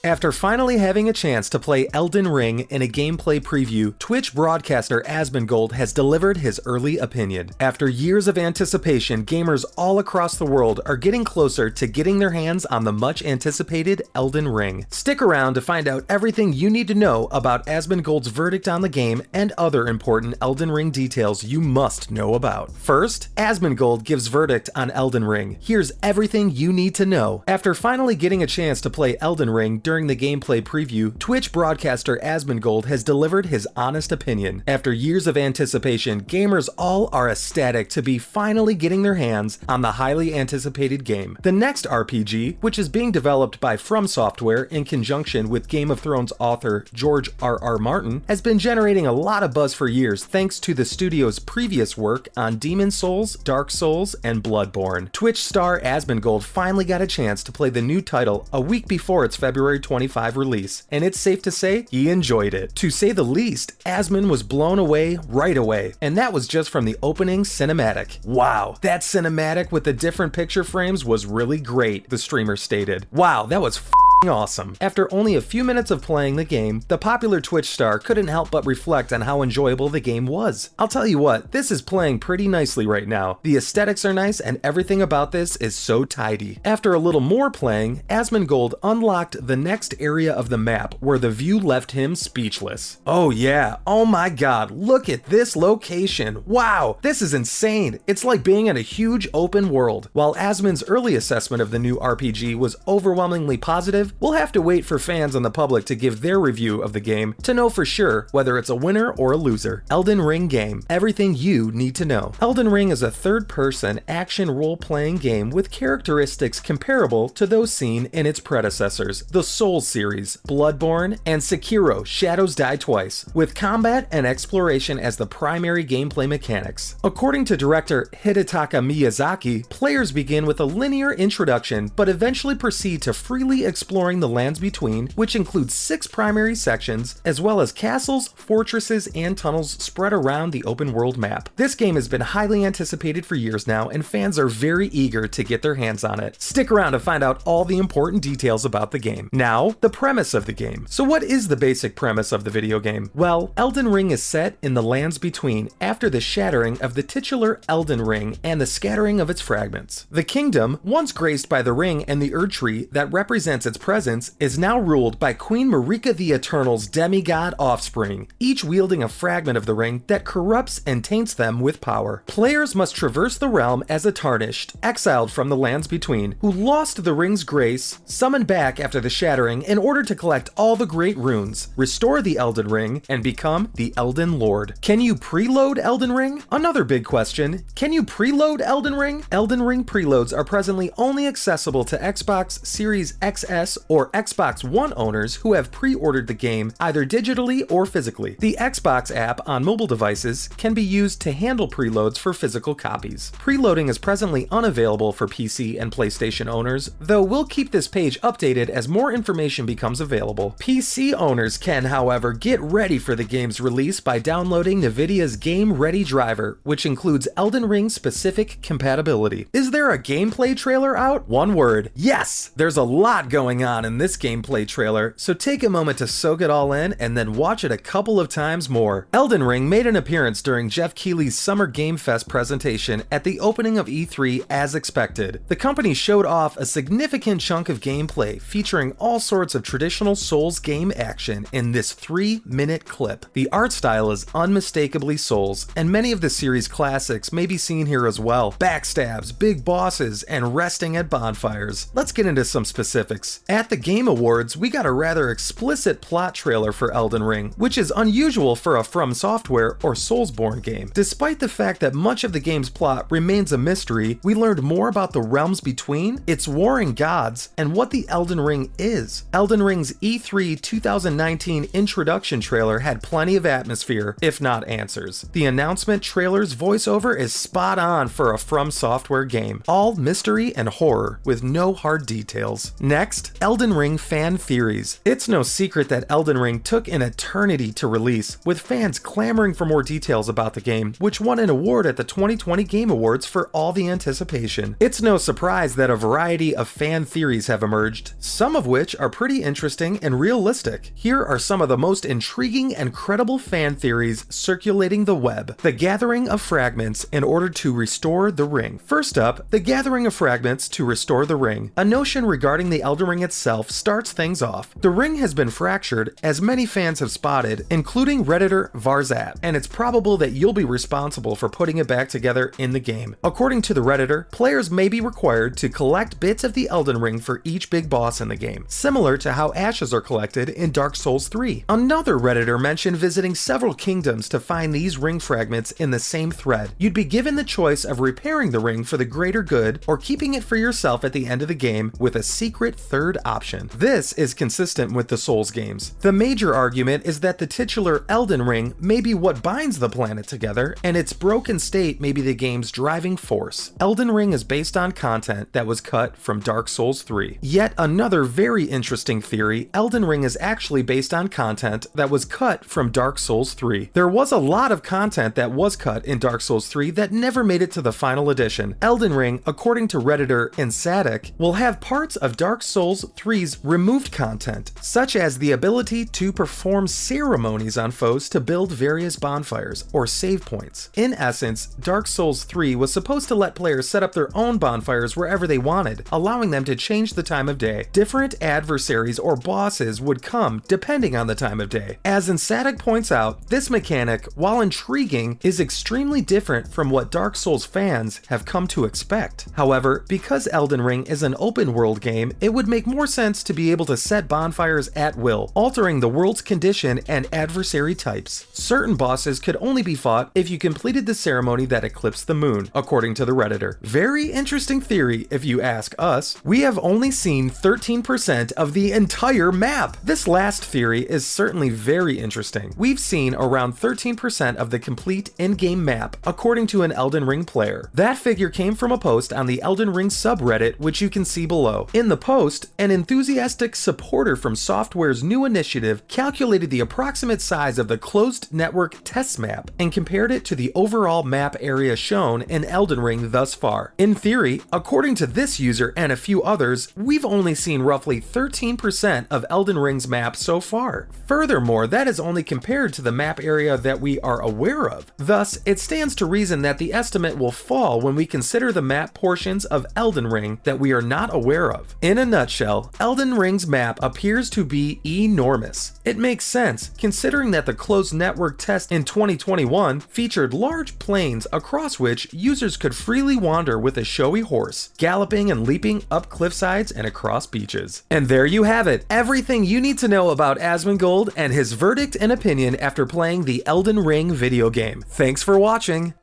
After finally having a chance to play Elden Ring in a gameplay preview, Twitch broadcaster Asmongold has delivered his early opinion. After years of anticipation, gamers all across the world are getting closer to getting their hands on the much anticipated Elden Ring. Stick around to find out everything you need to know about Asmongold's verdict on the game and other important Elden Ring details you must know about. First, Asmongold gives verdict on Elden Ring. Here's everything you need to know. After finally getting a chance to play Elden Ring during the gameplay preview, Twitch broadcaster Asmongold has delivered his honest opinion. After years of anticipation, gamers all are ecstatic to be finally getting their hands on the highly anticipated game. The next RPG, which is being developed by From Software in conjunction with Game of Thrones author George R.R. Martin, has been generating a lot of buzz for years thanks to the studio's previous work on Demon Souls, Dark Souls, and Bloodborne. Twitch star Asmongold finally got a chance to play the new title a week before its February 25 release, and it's safe to say he enjoyed it. To say the least, Asmon was blown away right away, and that was just from the opening cinematic. Wow, that cinematic with the different picture frames was really great, the streamer stated. Wow, that was awesome. After only a few minutes of playing the game, the popular Twitch star couldn't help but reflect on how enjoyable the game was. I'll tell you what, this is playing pretty nicely right now. The aesthetics are nice and everything about this is so tidy. After a little more playing, Asmongold unlocked the next area of the map where the view left him speechless. Oh yeah, oh my god, look at this location. Wow, this is insane. It's like being in a huge open world. While Asmon's early assessment of the new RPG was overwhelmingly positive, we'll have to wait for fans and the public to give their review of the game to know for sure whether it's a winner or a loser. Elden Ring game. Everything you need to know. Elden Ring is a third-person action role-playing game with characteristics comparable to those seen in its predecessors, the Souls series, Bloodborne, and Sekiro: Shadows Die Twice, with combat and exploration as the primary gameplay mechanics. According to director Hidetaka Miyazaki, players begin with a linear introduction but eventually proceed to freely exploring the lands between, which includes 6 primary sections, as well as castles, fortresses, and tunnels spread around the open world map. This game has been highly anticipated for years now, and fans are very eager to get their hands on it. Stick around to find out all the important details about the game. Now, the premise of the game. So what is the basic premise of the video game? Well, Elden Ring is set in the lands between after the shattering of the titular Elden Ring and the scattering of its fragments. The kingdom, once graced by the ring and the Erd Tree that represents its presence, is now ruled by Queen Marika the Eternal's demigod offspring, each wielding a fragment of the ring that corrupts and taints them with power. Players must traverse the realm as a tarnished, exiled from the lands between, who lost the ring's grace, summoned back after the shattering in order to collect all the great runes, restore the Elden Ring, and become the Elden Lord. Can you preload Elden Ring? Another big question. Can you preload Elden Ring? Elden Ring preloads are presently only accessible to Xbox Series XS or Xbox One owners who have pre-ordered the game either digitally or physically. The Xbox app on mobile devices can be used to handle preloads for physical copies. Preloading is presently unavailable for PC and PlayStation owners, though we'll keep this page updated as more information becomes available. PC owners can, however, get ready for the game's release by downloading NVIDIA's Game Ready driver, which includes Elden Ring specific compatibility. Is there a gameplay trailer out? One word: yes! There's a lot going on in this gameplay trailer, so take a moment to soak it all in and then watch it a couple of times more. Elden Ring made an appearance during Jeff Keighley's Summer Game Fest presentation at the opening of E3 as expected. The company showed off a significant chunk of gameplay featuring all sorts of traditional Souls game action in this 3-minute clip. The art style is unmistakably Souls, and many of the series' classics may be seen here as well. Backstabs, big bosses, and resting at bonfires. Let's get into some specifics. At the Game Awards, we got a rather explicit plot trailer for Elden Ring, which is unusual for a From Software or Soulsborne game. Despite the fact that much of the game's plot remains a mystery, we learned more about the realms between, its warring gods, and what the Elden Ring is. Elden Ring's E3 2019 introduction trailer had plenty of atmosphere, if not answers. The announcement trailer's voiceover is spot on for a From Software game. All mystery and horror, with no hard details. Next, Elden Ring fan theories. It's no secret that Elden Ring took an eternity to release, with fans clamoring for more details about the game, which won an award at the 2020 Game Awards for all the anticipation. It's no surprise that a variety of fan theories have emerged, some of which are pretty interesting and realistic. Here are some of the most intriguing and credible fan theories circulating the web. The gathering of fragments in order to restore the ring. First up, the gathering of fragments to restore the ring. A notion regarding the Elden Ring itself starts things off. The ring has been fractured, as many fans have spotted, including Redditor Varzat, and it's probable that you'll be responsible for putting it back together in the game. According to the Redditor, players may be required to collect bits of the Elden Ring for each big boss in the game, similar to how ashes are collected in Dark Souls 3. Another Redditor mentioned visiting several kingdoms to find these ring fragments in the same thread. You'd be given the choice of repairing the ring for the greater good or keeping it for yourself at the end of the game with a secret third option. This is consistent with the Souls games. The major argument is that the titular Elden Ring may be what binds the planet together, and its broken state may be the game's driving force. Elden Ring is based on content that was cut from Dark Souls 3. Yet another very interesting theory, Elden Ring is actually based on content that was cut from Dark Souls 3. There was a lot of content that was cut in Dark Souls 3 that never made it to the final edition. Elden Ring, according to Redditor Insatic, will have parts of Dark Souls 3's removed content, such as the ability to perform ceremonies on foes to build various bonfires or save points. In essence, Dark Souls 3 was supposed to let players set up their own bonfires wherever they wanted, allowing them to change the time of day. Different adversaries or bosses would come depending on the time of day. As Insatic points out, this mechanic, while intriguing, is extremely different from what Dark Souls fans have come to expect. However, because Elden Ring is an open world game, it would make more sense to be able to set bonfires at will, altering the world's condition and adversary types. Certain bosses could only be fought if you completed the ceremony that eclipsed the moon, according to the Redditor. Very interesting theory if you ask us. We have only seen 13% of the entire map. This last theory is certainly very interesting. We've seen around 13% of the complete in-game map, according to an Elden Ring player. That figure came from a post on the Elden Ring subreddit, which you can see below. In the post, an enthusiastic supporter from Software's new initiative calculated the approximate size of the closed network test map and compared it to the overall map area shown in Elden Ring thus far. In theory, according to this user and a few others, we've only seen roughly 13% of Elden Ring's map so far. Furthermore, that is only compared to the map area that we are aware of. Thus, it stands to reason that the estimate will fall when we consider the map portions of Elden Ring that we are not aware of. In a nutshell, Elden Ring's map appears to be enormous. It makes sense, considering that the closed network test in 2021 featured large plains across which users could freely wander with a showy horse, galloping and leaping up cliffsides and across beaches. And there you have it, everything you need to know about Asmongold and his verdict and opinion after playing the Elden Ring video game. Thanks for watching.